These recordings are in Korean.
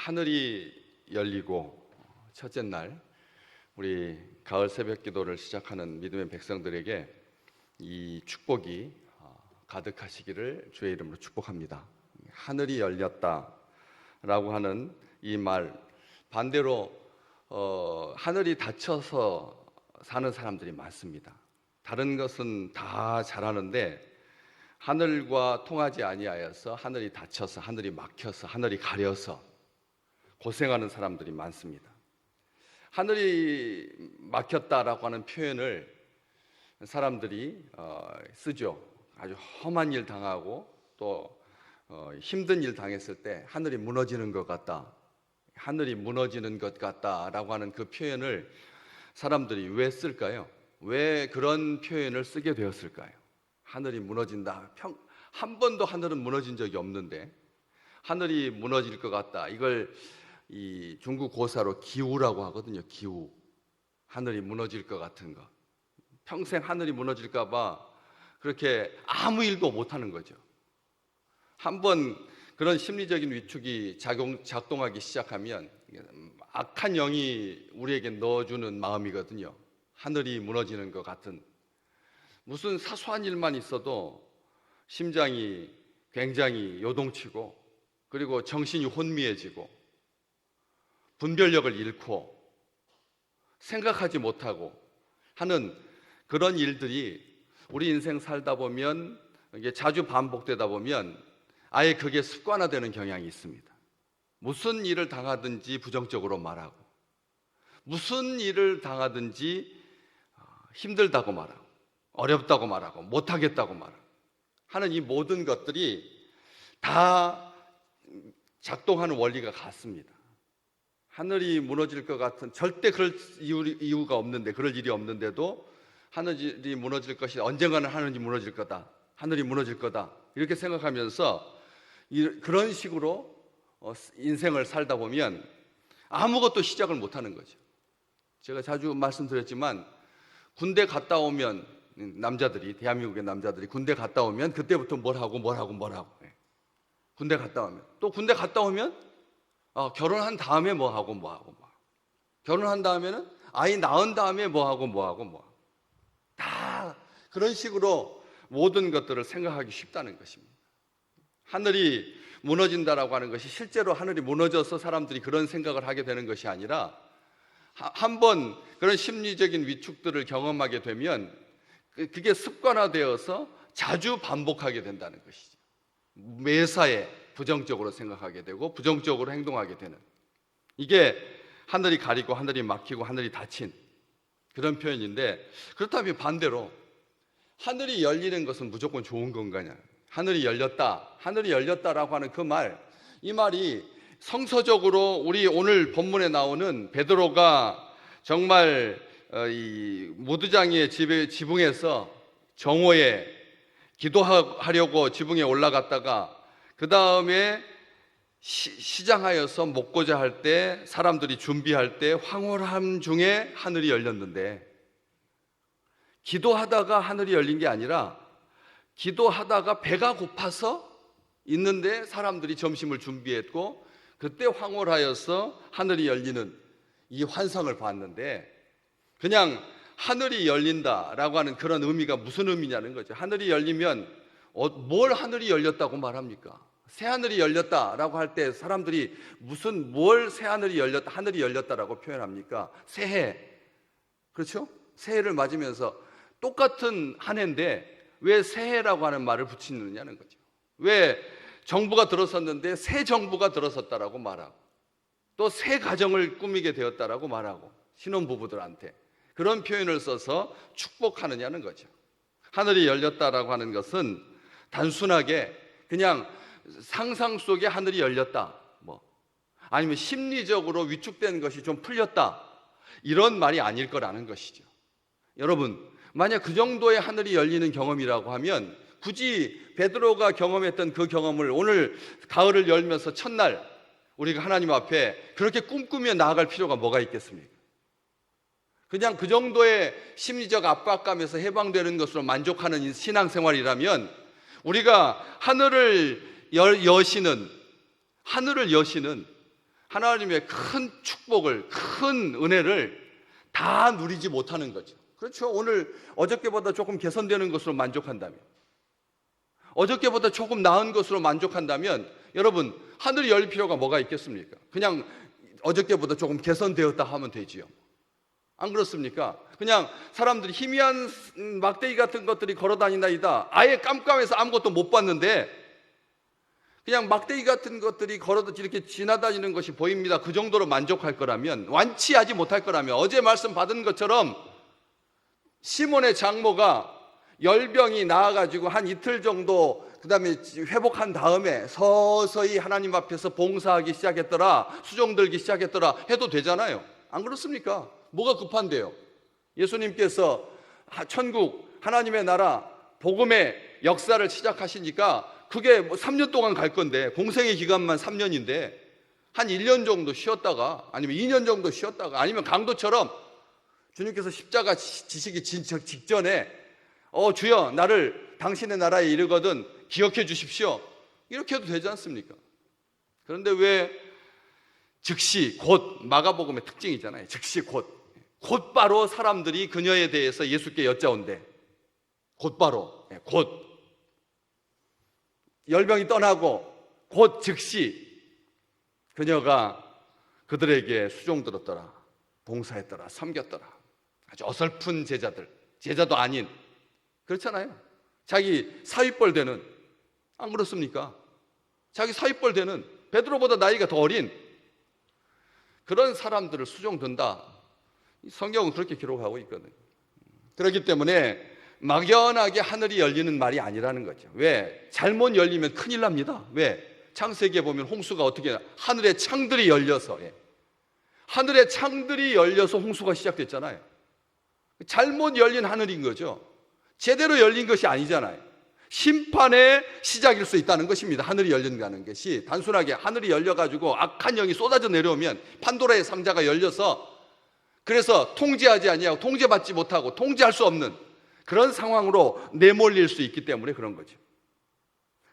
하늘이 열리고 첫째 날 우리 가을 새벽 기도를 시작하는 믿음의 백성들에게 이 축복이 가득하시기를 주의 이름으로 축복합니다. 하늘이 열렸다라고 하는 이 말, 반대로 하늘이 닫혀서 사는 사람들이 많습니다. 다른 것은 다 잘하는데 하늘과 통하지 아니하여서 하늘이 닫혀서, 하늘이 막혀서, 하늘이 가려서 고생하는 사람들이 많습니다. 하늘이 막혔다라고 하는 표현을 사람들이 쓰죠. 아주 험한 일 당하고 또 힘든 일 당했을 때 하늘이 무너지는 것 같다, 하늘이 무너지는 것 같다라고 하는 그 표현을 사람들이 왜 쓸까요? 왜 그런 표현을 쓰게 되었을까요? 하늘이 무너진다. 한 번도 하늘은 무너진 적이 없는데 하늘이 무너질 것 같다. 이걸 이 중국 고사로 기우라고 하거든요. 기우. 하늘이 무너질 것 같은 거. 평생 하늘이 무너질까 봐 그렇게 아무 일도 못 하는 거죠. 한번 그런 심리적인 위축이 작동하기 시작하면 악한 영이 우리에게 넣어주는 마음이거든요. 하늘이 무너지는 것 같은, 무슨 사소한 일만 있어도 심장이 굉장히 요동치고, 그리고 정신이 혼미해지고, 분별력을 잃고 생각하지 못하고 하는 그런 일들이 우리 인생 살다 보면, 이게 자주 반복되다 보면 아예 그게 습관화되는 경향이 있습니다. 무슨 일을 당하든지 부정적으로 말하고, 무슨 일을 당하든지 힘들다고 말하고, 어렵다고 말하고, 못하겠다고 말하고 하는 이 모든 것들이 다 작동하는 원리가 같습니다. 하늘이 무너질 것 같은, 절대 그럴 이유가 없는데, 그럴 일이 없는데도 하늘이 무너질 것이, 언젠가는 하늘이 무너질 거다, 하늘이 무너질 거다, 이렇게 생각하면서 그런 식으로 인생을 살다 보면 아무것도 시작을 못하는 거죠. 제가 자주 말씀드렸지만 군대 갔다 오면 남자들이, 대한민국의 남자들이 군대 갔다 오면 그때부터 뭘 하고 군대 갔다 오면, 또 군대 갔다 오면 결혼한 다음에 뭐 하고 결혼한 다음에는 아이 낳은 다음에 뭐 하고 다 그런 식으로 모든 것들을 생각하기 쉽다는 것입니다. 하늘이 무너진다라고 하는 것이 실제로 하늘이 무너져서 사람들이 그런 생각을 하게 되는 것이 아니라, 한번 그런 심리적인 위축들을 경험하게 되면 그게 습관화되어서 자주 반복하게 된다는 것이죠. 매사에 부정적으로 생각하게 되고 부정적으로 행동하게 되는, 이게 하늘이 가리고 하늘이 막히고 하늘이 닫힌 그런 표현인데, 그렇다면 반대로 하늘이 열리는 것은 무조건 좋은 건가냐? 하늘이 열렸다라고 하는 그 말, 이 말이 성서적으로 우리 오늘 본문에 나오는 베드로가 정말 이 모두장의 지붕에서 정오에 기도하려고 지붕에 올라갔다가 그 다음에 시장하여서 먹고자 할 때, 사람들이 준비할 때 황홀함 중에 하늘이 열렸는데, 기도하다가 하늘이 열린 게 아니라 기도하다가 배가 고파서 있는데 사람들이 점심을 준비했고 그때 황홀하여서 하늘이 열리는 이 환상을 봤는데, 그냥 하늘이 열린다라고 하는 그런 의미가 무슨 의미냐는 거죠. 하늘이 열리면 뭘 하늘이 열렸다고 말합니까? 새하늘이 열렸다라고 할 때 사람들이 뭘 새하늘이 열렸다, 하늘이 열렸다라고 표현합니까? 새해, 그렇죠? 새해를 맞으면서 똑같은 한 해인데 왜 새해라고 하는 말을 붙이느냐는 거죠. 왜 정부가 들어섰는데 새 정부가 들어섰다라고 말하고, 또 새 가정을 꾸미게 되었다라고 말하고, 신혼부부들한테 그런 표현을 써서 축복하느냐는 거죠. 하늘이 열렸다라고 하는 것은 단순하게 그냥 상상 속에 하늘이 열렸다, 아니면 심리적으로 위축된 것이 좀 풀렸다, 이런 말이 아닐 거라는 것이죠. 여러분, 만약 그 정도의 하늘이 열리는 경험이라고 하면 굳이 베드로가 경험했던 그 경험을 오늘 가을을 열면서 첫날 우리가 하나님 앞에 그렇게 꿈꾸며 나아갈 필요가 뭐가 있겠습니까? 그냥 그 정도의 심리적 압박감에서 해방되는 것으로 만족하는 신앙생활이라면, 우리가 하늘을 여시는 하나님의 큰 축복을, 큰 은혜를 다 누리지 못하는 거죠. 그렇죠. 오늘 어저께보다 조금 개선되는 것으로 만족한다면, 어저께보다 조금 나은 것으로 만족한다면 여러분, 하늘이 열릴 필요가 뭐가 있겠습니까? 그냥 어저께보다 조금 개선되었다 하면 되지요. 안 그렇습니까? 그냥 사람들이 희미한 막대기 같은 것들이 걸어다니나이다, 아예 깜깜해서 아무것도 못 봤는데 그냥 막대기 같은 것들이 이렇게 지나다니는 것이 보입니다, 그 정도로 만족할 거라면, 완치하지 못할 거라면, 어제 말씀 받은 것처럼 시몬의 장모가 열병이 나아가지고 한 이틀 정도 그 다음에 회복한 다음에 서서히 하나님 앞에서 봉사하기 시작했더라, 수종 들기 시작했더라 해도 되잖아요. 안 그렇습니까? 뭐가 급한데요? 예수님께서 천국, 하나님의 나라, 복음의 역사를 시작하시니까 그게 뭐 3년 동안 갈 건데, 공생의 기간만 3년인데 한 1년 정도 쉬었다가, 아니면 2년 정도 쉬었다가, 아니면 강도처럼 주님께서 십자가 지시기 직전에 주여 나를 당신의 나라에 이르거든 기억해 주십시오, 이렇게 해도 되지 않습니까? 그런데 왜 즉시, 곧, 마가복음의 특징이잖아요. 즉시 곧바로 사람들이 그녀에 대해서 예수께 여짜온대. 곧바로, 곧 열병이 떠나고 곧 즉시 그녀가 그들에게 수종 들었더라, 봉사했더라, 섬겼더라. 아주 어설픈 제자도 아닌, 그렇잖아요. 자기 사윗벌 되는, 안 그렇습니까? 자기 사윗벌 되는, 베드로보다 나이가 더 어린 그런 사람들을 수종 든다. 성경은 그렇게 기록하고 있거든요. 그렇기 때문에 막연하게 하늘이 열리는 말이 아니라는 거죠. 왜? 잘못 열리면 큰일 납니다. 왜? 창세기에 보면 홍수가 어떻게, 하늘의 창들이 열려서, 하늘의 창들이 열려서 홍수가 시작됐잖아요. 잘못 열린 하늘인 거죠. 제대로 열린 것이 아니잖아요. 심판의 시작일 수 있다는 것입니다. 하늘이 열린다는 것이 단순하게 하늘이 열려가지고 악한 영이 쏟아져 내려오면 판도라의 상자가 열려서, 그래서 통제하지 아니하고 통제받지 못하고 통제할 수 없는 그런 상황으로 내몰릴 수 있기 때문에 그런 거죠.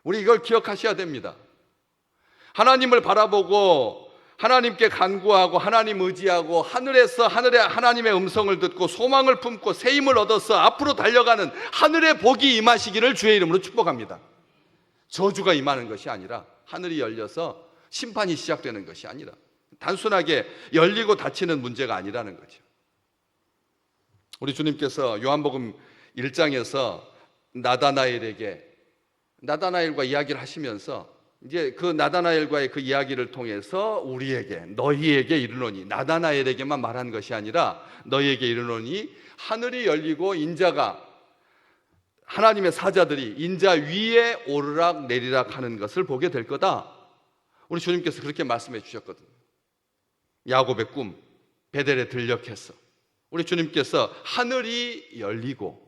우리 이걸 기억하셔야 됩니다. 하나님을 바라보고 하나님께 간구하고 하나님 의지하고 하늘에서 하나님의 음성을 듣고 소망을 품고 새 힘을 얻어서 앞으로 달려가는 하늘의 복이 임하시기를 주의 이름으로 축복합니다. 저주가 임하는 것이 아니라, 하늘이 열려서 심판이 시작되는 것이 아니라, 단순하게 열리고 닫히는 문제가 아니라는 거죠. 우리 주님께서 요한복음 1장에서 나다나엘과 이야기를 하시면서, 이제 그 나다나엘과의 그 이야기를 통해서 우리에게, 너희에게 이르노니, 나다나엘에게만 말한 것이 아니라 너희에게 이르노니 하늘이 열리고 인자가, 하나님의 사자들이 인자 위에 오르락 내리락 하는 것을 보게 될 거다. 우리 주님께서 그렇게 말씀해 주셨거든요. 야곱의 꿈, 베델에 들녘에서 우리 주님께서 하늘이 열리고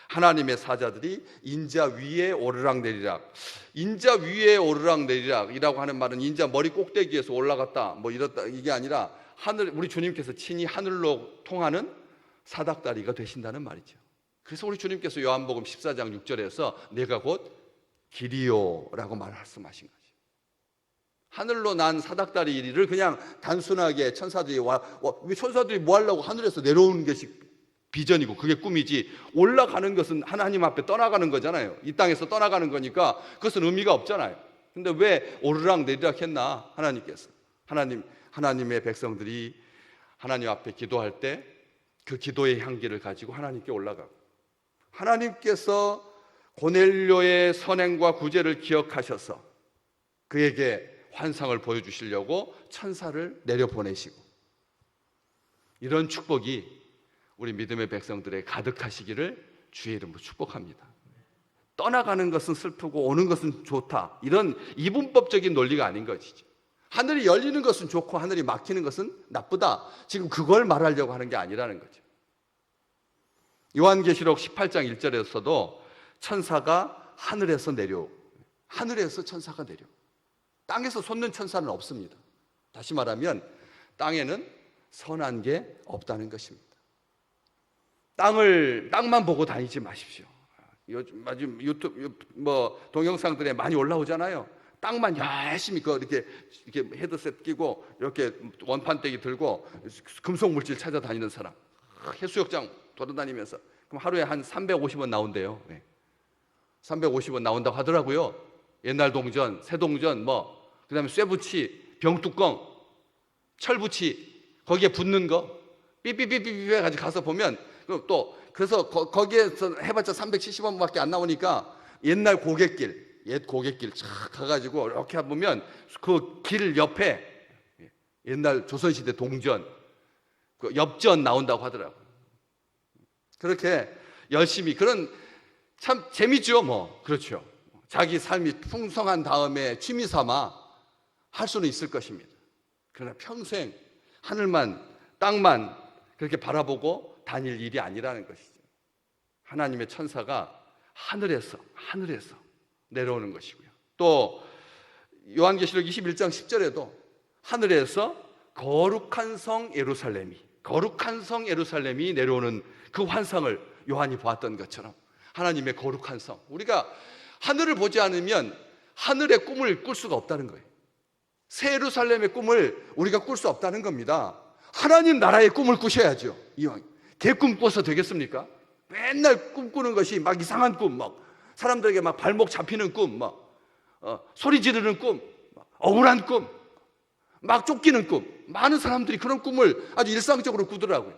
하나님의 사자들이 인자 위에 오르락 내리락, 인자 위에 오르락 내리락이라고 하는 말은 인자 머리 꼭대기에서 올라갔다 뭐 이렇다, 이게 아니라 우리 주님께서 친히 하늘로 통하는 사닥다리가 되신다는 말이죠. 그래서 우리 주님께서 요한복음 14장 6절에서 내가 곧 길이요라고 말씀하신 거죠. 하늘로 난 사닥다리를 그냥 단순하게 천사들이 천사들이 뭐 하려고 하늘에서 내려오는 것이 비전이고 그게 꿈이지, 올라가는 것은 하나님 앞에 떠나가는 거잖아요. 이 땅에서 떠나가는 거니까 그것은 의미가 없잖아요. 근데 왜 오르락 내리락 했나? 하나님께서, 하나님의 백성들이 하나님 앞에 기도할 때 그 기도의 향기를 가지고 하나님께 올라가고, 하나님께서 고넬료의 선행과 구제를 기억하셔서 그에게 환상을 보여주시려고 천사를 내려보내시고, 이런 축복이 우리 믿음의 백성들의 가득하시기를 주의 이름으로 축복합니다. 떠나가는 것은 슬프고 오는 것은 좋다, 이런 이분법적인 논리가 아닌 것이죠. 하늘이 열리는 것은 좋고 하늘이 막히는 것은 나쁘다, 지금 그걸 말하려고 하는 게 아니라는 거죠. 요한계시록 18장 1절에서도 천사가 하늘에서 천사가 내려, 땅에서 솟는 천사는 없습니다. 다시 말하면 땅에는 선한 게 없다는 것입니다. 땅만 보고 다니지 마십시오. 요즘 유튜브 동영상들에 많이 올라오잖아요. 땅만 열심히 이렇게 헤드셋 끼고 이렇게 원판대기 들고 금속 물질 찾아다니는 사람, 해수욕장 돌아다니면서 그럼 하루에 한 350원 나온대요. 350원 나온다고 하더라고요. 옛날 동전, 새 동전, 그다음에 쇠붙이, 병뚜껑, 철붙이 거기에 붙는 거 삐삐삐삐삐 해가지고 가서 보면 또 그래서 거기에서 해봤자 370원밖에 안 나오니까 옛날 고갯길, 옛 고갯길 쫙 가가지고 이렇게 보면 그 길 옆에 옛날 조선시대 동전, 그 엽전 나온다고 하더라고요. 그렇게 열심히 그런 참 재밌죠, 그렇죠. 자기 삶이 풍성한 다음에 취미 삼아 할 수는 있을 것입니다. 그러나 평생 하늘만 땅만 그렇게 바라보고 다닐 일이 아니라는 것이죠. 하나님의 천사가 하늘에서 내려오는 것이고요. 또 요한계시록 21장 10절에도 하늘에서 거룩한 성 예루살렘이 내려오는 그 환상을 요한이 보았던 것처럼 하나님의 거룩한 성, 우리가 하늘을 보지 않으면 하늘의 꿈을 꿀 수가 없다는 거예요. 새 예루살렘의 꿈을 우리가 꿀 수 없다는 겁니다. 하나님 나라의 꿈을 꾸셔야죠. 이왕 개꿈 꿔서 되겠습니까? 맨날 꿈꾸는 것이 막 이상한 꿈, 사람들에게 막 발목 잡히는 꿈, 소리 지르는 꿈, 억울한 꿈, 막 쫓기는 꿈. 많은 사람들이 그런 꿈을 아주 일상적으로 꾸더라고요.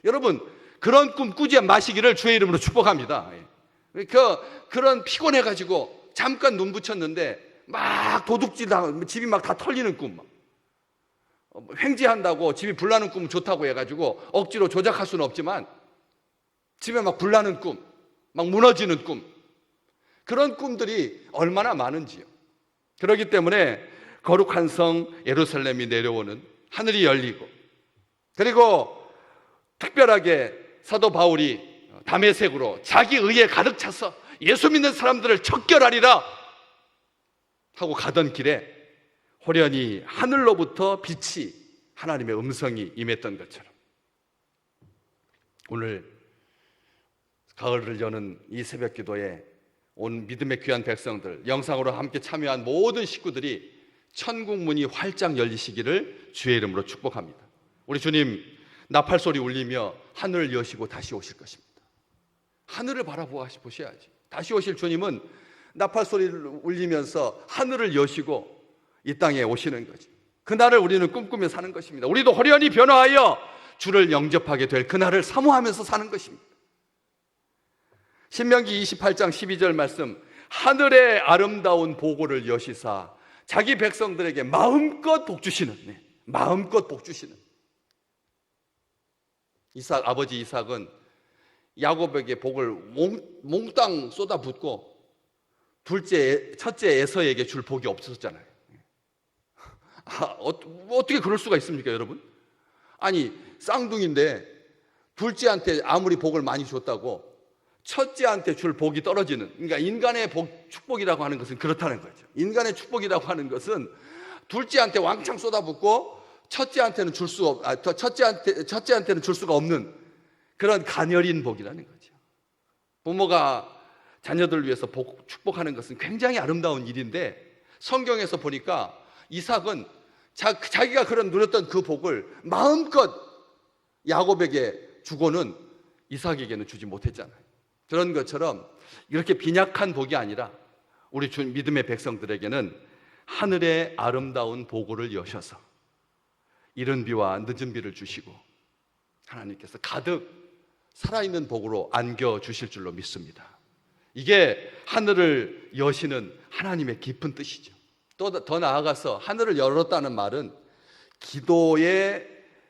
여러분, 그런 꿈 꾸지 마시기를 주의 이름으로 축복합니다. 그런 피곤해가지고 잠깐 눈 붙였는데 막 도둑질하고 집이 막 다 털리는 꿈, 횡재한다고 집이 불나는 꿈 좋다고 해가지고 억지로 조작할 수는 없지만 집에 막 불나는 꿈, 막 무너지는 꿈, 그런 꿈들이 얼마나 많은지요. 그렇기 때문에 거룩한 성 예루살렘이 내려오는, 하늘이 열리고, 그리고 특별하게 사도 바울이 다메섹으로 자기 의에 가득 차서 예수 믿는 사람들을 척결하리라 하고 가던 길에 호련히 하늘로부터 빛이, 하나님의 음성이 임했던 것처럼 오늘 가을을 여는 이 새벽 기도에 온 믿음의 귀한 백성들, 영상으로 함께 참여한 모든 식구들이 천국 문이 활짝 열리시기를 주의 이름으로 축복합니다. 우리 주님 나팔소리 울리며 하늘을 여시고 다시 오실 것입니다. 하늘을 바라보셔야지. 다시 오실 주님은 나팔소리를 울리면서 하늘을 여시고 이 땅에 오시는 거지. 그날을 우리는 꿈꾸며 사는 것입니다. 우리도 호련히 변화하여 주를 영접하게 될 그날을 사모하면서 사는 것입니다. 신명기 28장 12절 말씀, 하늘의 아름다운 보고를 여시사 자기 백성들에게 마음껏 복주시는, 마음껏 복주시는. 아버지 이삭은 야곱에게 복을 몽땅 쏟아붓고 첫째 에서에게 줄 복이 없었잖아요. 어떻게 그럴 수가 있습니까, 여러분? 아니, 쌍둥이인데 둘째한테 아무리 복을 많이 줬다고 첫째한테 줄 복이 떨어지는, 그러니까 인간의 축복이라고 하는 것은 그렇다는 거죠. 인간의 축복이라고 하는 것은 둘째한테 왕창 쏟아붓고 첫째한테는 줄 수가 없는 그런 가녀린 복이라는 거죠. 부모가 자녀들을 위해서 축복하는 것은 굉장히 아름다운 일인데, 성경에서 보니까 이삭은 자기가 누렸던 그 복을 마음껏 야곱에게 주고는 이삭에게는 주지 못했잖아요. 그런 것처럼 이렇게 빈약한 복이 아니라 우리 믿음의 백성들에게는 하늘의 아름다운 보고를 여셔서 이른 비와 늦은 비를 주시고 하나님께서 가득 살아있는 복으로 안겨주실 줄로 믿습니다. 이게 하늘을 여시는 하나님의 깊은 뜻이죠. 또 더 나아가서 하늘을 열었다는 말은 기도의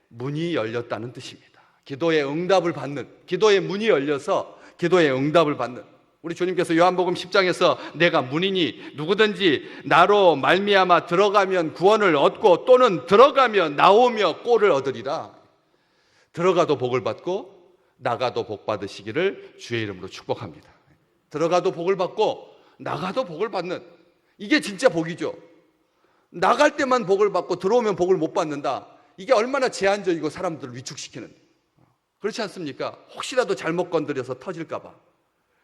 문이 열렸다는 뜻입니다. 기도의 응답을 받는, 기도의 문이 열려서 기도의 응답을 받는, 우리 주님께서 요한복음 10장에서 내가 문이니 누구든지 나로 말미암아 들어가면 구원을 얻고 또는 들어가며 나오며 꼴을 얻으리라. 들어가도 복을 받고 나가도 복 받으시기를 주의 이름으로 축복합니다. 들어가도 복을 받고 나가도 복을 받는, 이게 진짜 복이죠. 나갈 때만 복을 받고 들어오면 복을 못 받는다. 이게 얼마나 제한적이고 사람들을 위축시키는, 그렇지 않습니까? 혹시라도 잘못 건드려서 터질까 봐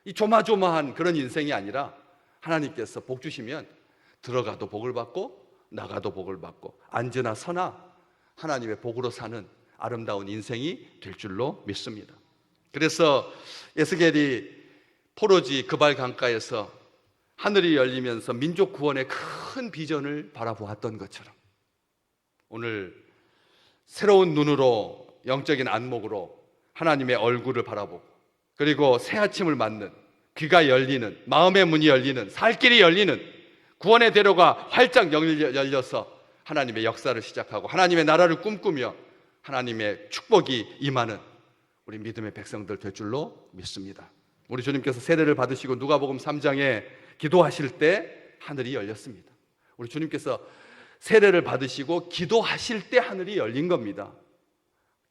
이 조마조마한 그런 인생이 아니라 하나님께서 복 주시면 들어가도 복을 받고 나가도 복을 받고 앉으나 서나 하나님의 복으로 사는 아름다운 인생이 될 줄로 믿습니다. 그래서 에스겔이 포로지 그발 강가에서 하늘이 열리면서 민족 구원의 큰 비전을 바라보았던 것처럼 오늘 새로운 눈으로 영적인 안목으로 하나님의 얼굴을 바라보고 그리고 새 아침을 맞는 귀가 열리는 마음의 문이 열리는 살 길이 열리는 구원의 대로가 활짝 열려서 하나님의 역사를 시작하고 하나님의 나라를 꿈꾸며 하나님의 축복이 임하는 우리 믿음의 백성들 될 줄로 믿습니다. 우리 주님께서 세례를 받으시고 누가복음 3장에 기도하실 때 하늘이 열렸습니다. 우리 주님께서 세례를 받으시고 기도하실 때 하늘이 열린 겁니다.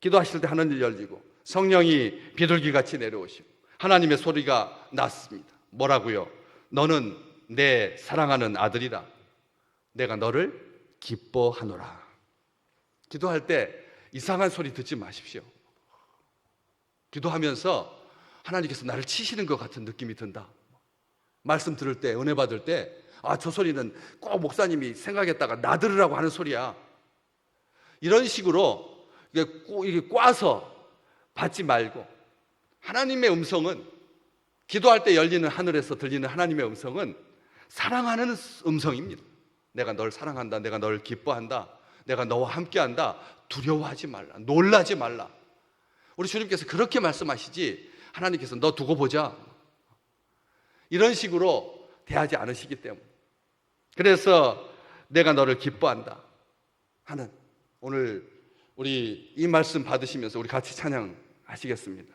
기도하실 때 하늘이 열리고 성령이 비둘기같이 내려오시고 하나님의 소리가 났습니다. 뭐라고요? 너는 내 사랑하는 아들이라 내가 너를 기뻐하노라. 기도할 때 이상한 소리 듣지 마십시오. 기도하면서 하나님께서 나를 치시는 것 같은 느낌이 든다. 말씀 들을 때 은혜 받을 때 저 소리는 꼭 목사님이 생각했다가 나 들으라고 하는 소리야. 이런 식으로 이게 꽈서 받지 말고 하나님의 음성은 기도할 때 열리는 하늘에서 들리는 하나님의 음성은 사랑하는 음성입니다. 내가 널 사랑한다. 내가 널 기뻐한다. 내가 너와 함께한다. 두려워하지 말라. 놀라지 말라. 우리 주님께서 그렇게 말씀하시지 하나님께서 너 두고 보자 이런 식으로 대하지 않으시기 때문에 그래서 내가 너를 기뻐한다 하는 오늘 우리 이 말씀 받으시면서 우리 같이 찬양하시겠습니다.